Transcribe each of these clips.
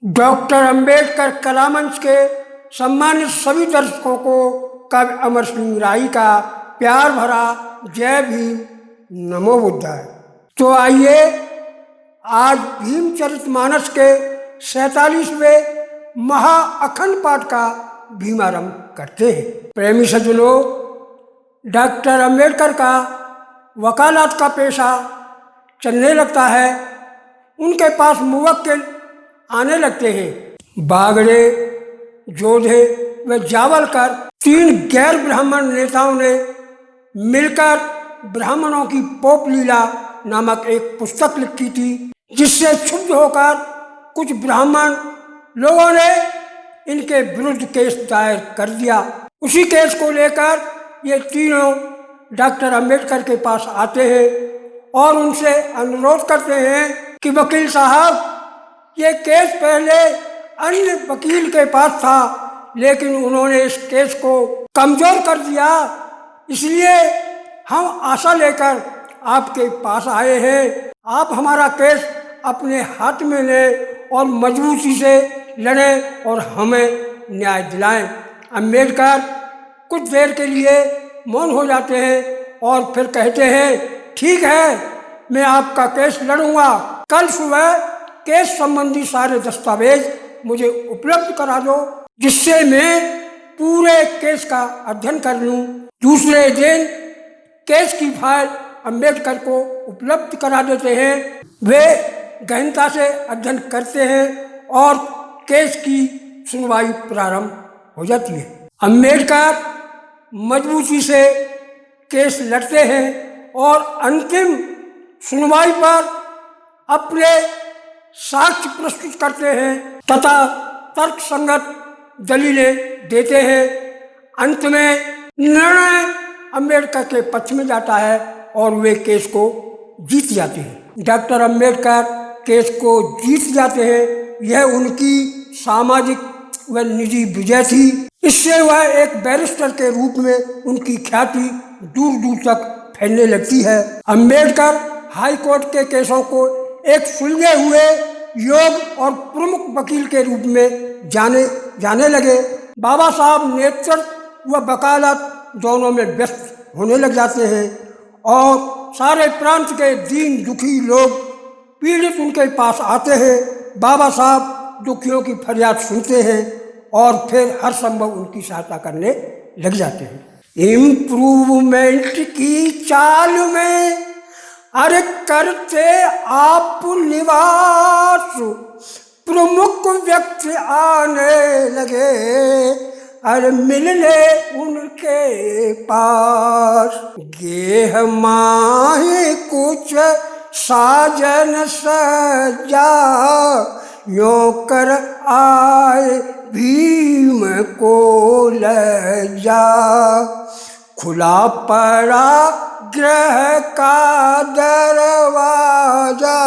Doctor Ambedkar कला मंच के सम्मानित सभी दर्शकों को कवि अमर सिंह राही का प्यार भरा जय भीम, नमो बुद्धाय। तो आइए आज भीमचरितमानस के 47वें महाअखंड पाठ का भीमारंभ करते हैं। प्रेमी सज्जनों, डॉक्टर अंबेडकर का वकालत का पेशा चलने लगता है। उनके पास मुवक्किल आने लगते हैं। बागड़े, जोधे व जावलकर 3 गैर ब्राह्मण नेताओं ने मिलकर ब्राह्मणों की पोप लीला नामक एक पुस्तक लिखी थी, जिससे क्षुब्ध होकर कुछ ब्राह्मण लोगों ने इनके विरुद्ध केस दायर कर दिया। उसी केस को लेकर ये तीनों डॉक्टर अंबेडकर के पास आते हैं और उनसे अनुरोध करते हैं कि वकील साहब, ये केस पहले अन्य वकील के पास था, लेकिन उन्होंने इस केस को कमजोर कर दिया, इसलिए हम आशा लेकर आपके पास आए हैं। आप हमारा केस अपने हाथ में लें और मजबूती से लड़ें और हमें न्याय दिलाएं। अंबेडकर कुछ देर के लिए मौन हो जाते हैं और फिर कहते हैं, ठीक है, मैं आपका केस लड़ूंगा। कल सुबह केस संबंधी सारे दस्तावेज मुझे उपलब्ध करा दो, जिससे मैं पूरे केस का अध्ययन कर लूं। दूसरे दिन केस की फाइल अंबेडकर को उपलब्ध करा देते हैं। वे गहनता से अध्ययन करते हैं और केस की सुनवाई प्रारंभ हो जाती है। अंबेडकर मजबूती से केस लड़ते हैं और अंतिम सुनवाई पर अपने साक्ष्य प्रस्तुत करते हैं तथा तर्कसंगत दलीलें देते हैं। अंत में निर्णय अंबेडकर के पक्ष में जाता है और वे केस को जीत जाते हैं। डॉक्टर अंबेडकर केस को जीत जाते हैं। यह उनकी सामाजिक व निजी विजय थी। इससे वह एक बैरिस्टर के रूप में उनकी ख्याति दूर दूर तक फैलने लगती है। अंबेडकर हाई कोर्ट के केसों को एक सुलझे हुए योग और प्रमुख वकील के रूप में जाने लगे। बाबा साहब नेतृत्व व वकालत दोनों में व्यस्त होने लग जाते हैं और सारे प्रांत के दीन दुखी लोग पीड़ित उनके पास आते हैं। बाबा साहब दुखियों की फरियाद सुनते हैं और फिर हर संभव उनकी सहायता करने लग जाते हैं। इम्प्रूवमेंट की चाल में अरे करते आप निवास, प्रमुख व्यक्ति आने लगे, अरे मिलने उनके पास। गेह माहे कुछ साजन सजा, यो कर आए भीम को लजा। खुला पड़ा ग्रह का दरवाजा,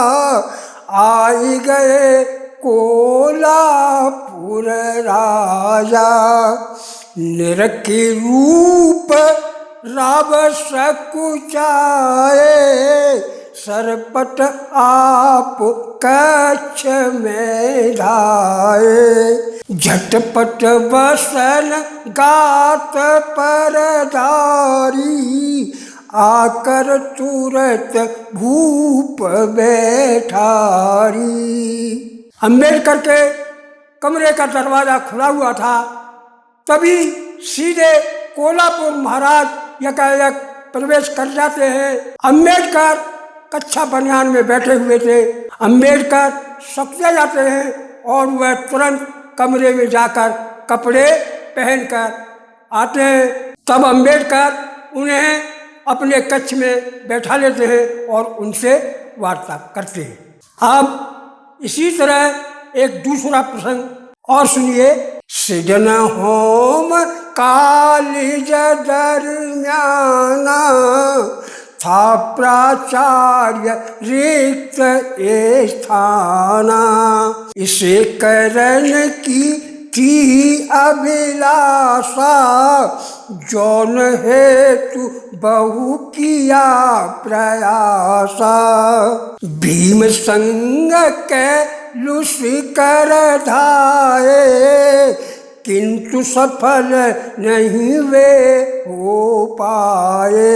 आई गए कोल्हापुर राजा। निरखी रूप राव सकुचाए, सरपट आप कच्छ में धाए। झटपट बसन गात पर धारी, आकर तुरंत भूप बैठारी। अंबेडकर के कमरे का दरवाजा खुला हुआ था। तभी सीधे कोल्हापुर महाराज यकायक प्रवेश कर जाते हैं। अंबेडकर कच्छा बनियान में बैठे हुए थे। अंबेडकर सकते जाते हैं और वह तुरंत कमरे में जाकर कपड़े पहनकर आते हैं। तब अंबेडकर उन्हें अपने कक्ष में बैठा लेते हैं और उनसे वार्ता करते हैं। अब इसी तरह एक दूसरा प्रसंग और सुनिए। सिजन होम कालिज दरम्याना, था प्राचार्य रिक्त स्थाना। इसे करण की थी अभिलाषा, जौन हेतु बहु किया प्रयासा। भीम संग के लुसी कर धाये, किंतु सफल नहीं वे हो पाए।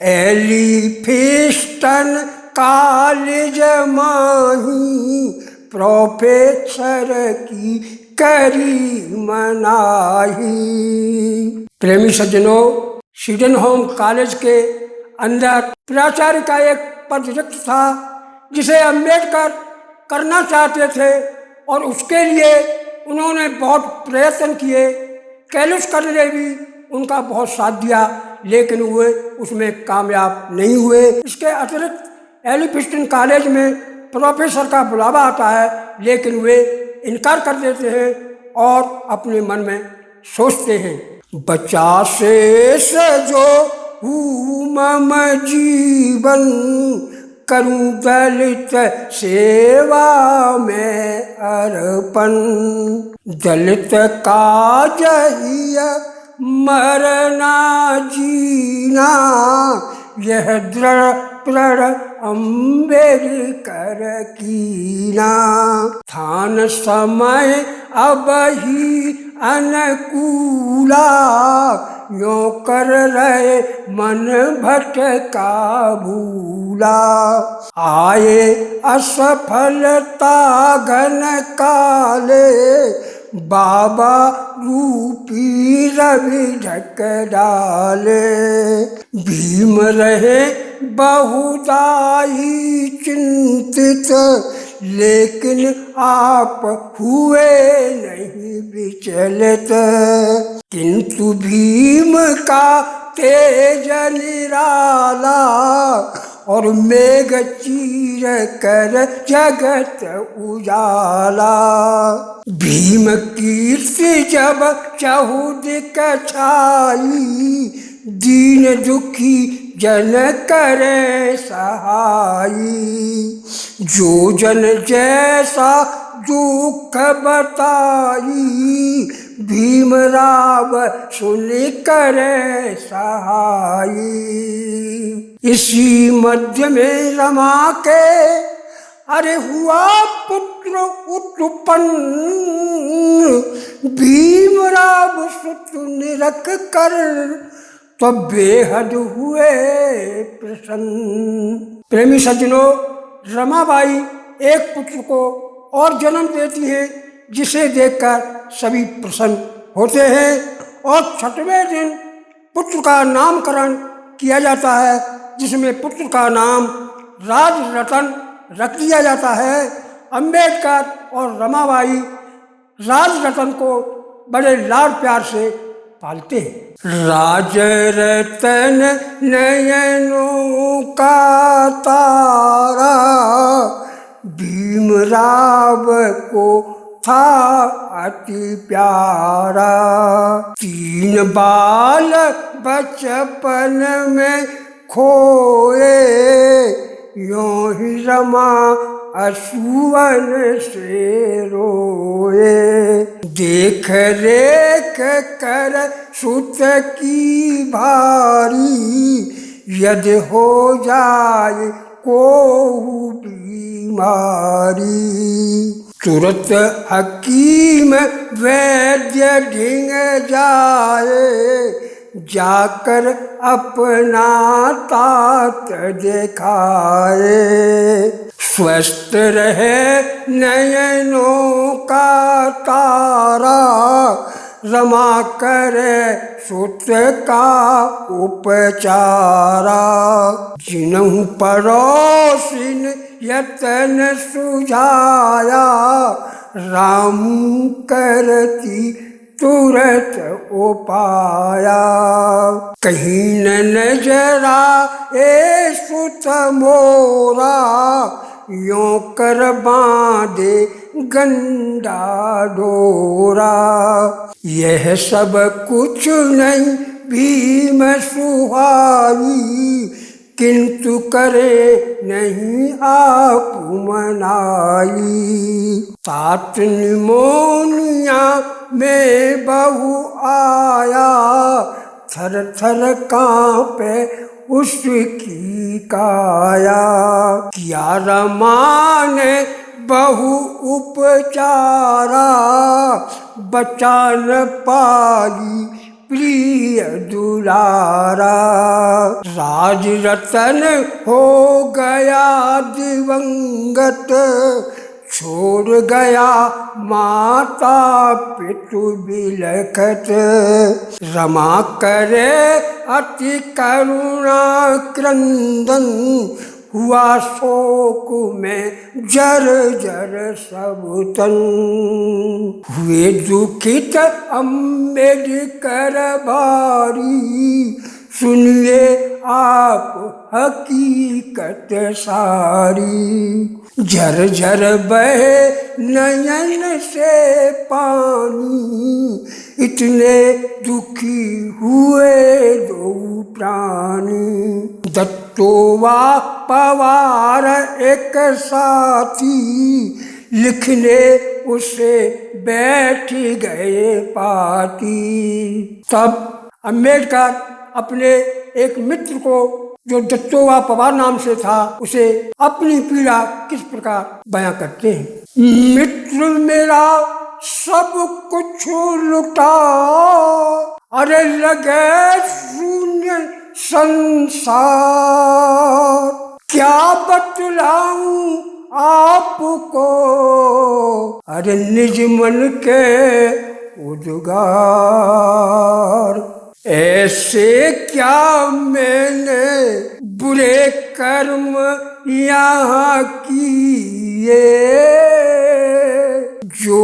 एलिफिस्टन कॉलेज माही प्रोफेसर की करी मनाही। प्रेमी सज्जनों, सिडनहोम कॉलेज के अंदर प्राचार्य का एक पद रिक्त था जिसे अम्बेडकर करना चाहते थे और उसके लिए उन्होंने बहुत प्रयत्न किए। कैलुस्कर ने भी उनका बहुत साथ दिया, लेकिन वे उसमें कामयाब नहीं हुए। इसके अतिरिक्त एलिफिस्टन कॉलेज में प्रोफेसर का बुलावा आता है, लेकिन वे इनकार कर देते हैं और अपने मन में सोचते हैं, बचा शेष जो हूँ मम जीवन, करूँ दलित सेवा में अर्पण। दलित का जहिया मरना जीना, यह दृढ़ प्रण अम्बेडकर कीना। स्थान समय अब ही अनुकूला, यों कर रहे मन भटका भूला। आए असफलता घन काले, बाबा रूपी रवि ढक डाले। भीम रहे बहुदाई चिंतित, लेकिन आप हुए नहीं विचलित। किंतु भीम का तेज निराला, और मेघ चीर कर जगत उजाला। भीम कीर्ति जब चहुदिक छाई, दीन दुखी जन करे सहाई। जो जन जैसा दुख बताई, भीमराव सुन करे सहाई। इसी मध्य में रमा के अरे हुआ पुत्र उत्पन्न, भीमराव सुत निरख कर तो बेहद हुए प्रसन्न। प्रेमी सज्जनों, रमाबाई एक पुत्र को और जन्म देती है, जिसे देखकर सभी प्रसन्न होते हैं और 6वें दिन पुत्र का नामकरण किया जाता है, जिसमें पुत्र का नाम राजरतन रख दिया जाता है। अम्बेडकर और रमाबाई राजरतन को बड़े लाड प्यार से पालते हैं। राजरतन नयनों का तारा, भीमराव को था अति प्यारा। 3 बाल बचपन में खोए, यों ही रमा अश्रुवन से रोए। देख रेख कर सुत की भारी, यदि हो जाए कोई बीमारी। तुरंत हकीम वैद्य ढिंग जाए, जाकर अपना तात दिखाए। स्वस्थ रहे नयनों का तारा, रमा करे सुत का उपचारा। जिन्हु पड़ोसिन यतन सुझाया, रामू करती तुरत उपाया। कहीं न नजरा ए सुत मोरा, यों कर बांधे गंडा डोरा। यह सब कुछ नहीं भीम सुहाई, किंतु करे नहीं आप मनाई। 7 निमोनिया में बहु आया, थर थर कांपे उसकी काया। किया रमा ने बहु उपचारा, बचा न पाई प्रिय दुलारा। राज रतन हो गया दिवंगत, छोड़ गया माता पितु बिलखत। रमा करे अति करुणा क्रंदन, हुआ शोक में जर जर सब तन। हुए दुखित अम्बेडकर भारी, सुनिए आप हकीकत सारी। झर झर बहे नयन से पानी, इतने दुखी हुए दो प्राणी। दत्तोवा पवार एक साथी, लिखने उसे बैठ गए पाती। तब अम्बेडकर अपने एक मित्र को, जो दत्तोवा पवार नाम से था, उसे अपनी पीड़ा किस प्रकार बयां करते हैं। मित्र मेरा सब कुछ लुटा, अरे लगे शून्य संसार। क्या बतलाऊं आपको, अरे निज मन के उद्गार। ऐसे क्या मैंने बुरे कर्म यहाँ किए, जो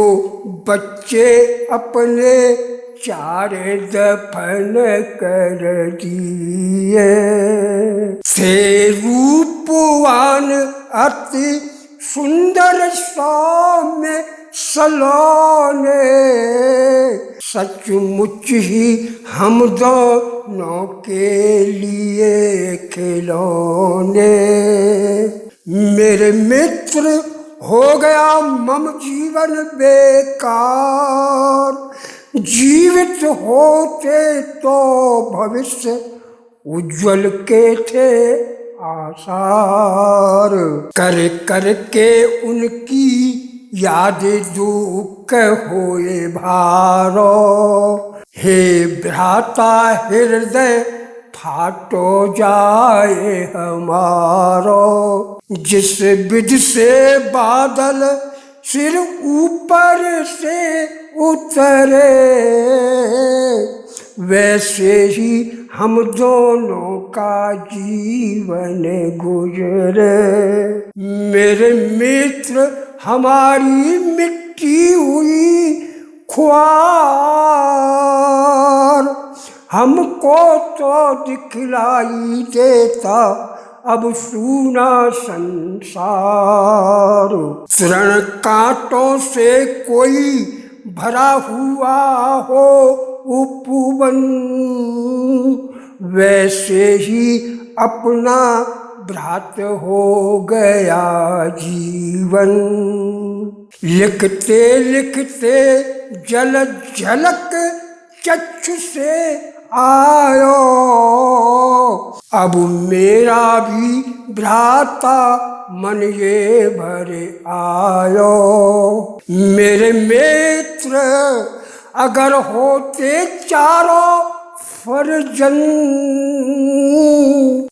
बच्चे अपने चारे दफन कर दिए। से रूपवान अति सुंदर सौम्य सलोने, सचमुच ही हम दोनों के लिए खिलौने। मेरे मित्र हो गया मम जीवन बेकार, जीवित होते तो भविष्य उज्जवल के थे आसार। कर कर के उनकी याद दुख होए भारो, हे भ्राता हृदय फाटो जाए हमारो। जिस विधि से बादल सिर ऊपर से उतरे, वैसे ही हम दोनों का जीवन गुजरे। मेरे मित्र हमारी मिट्टी हुई ख्वार, हमको तो दिखलाई देता अब सूना संसार। तृण कांटों से कोई भरा हुआ हो उपवन, वैसे ही अपना भ्रात हो गया जीवन। लिखते लिखते जल झलक चक्षु से आयो, अब मेरा भी भ्राता मन ये भरे आयो। मेरे मित्र अगर होते चारों फर्जन,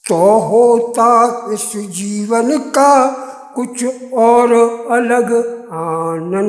तो होता इस जीवन का कुछ और अलग आनंद।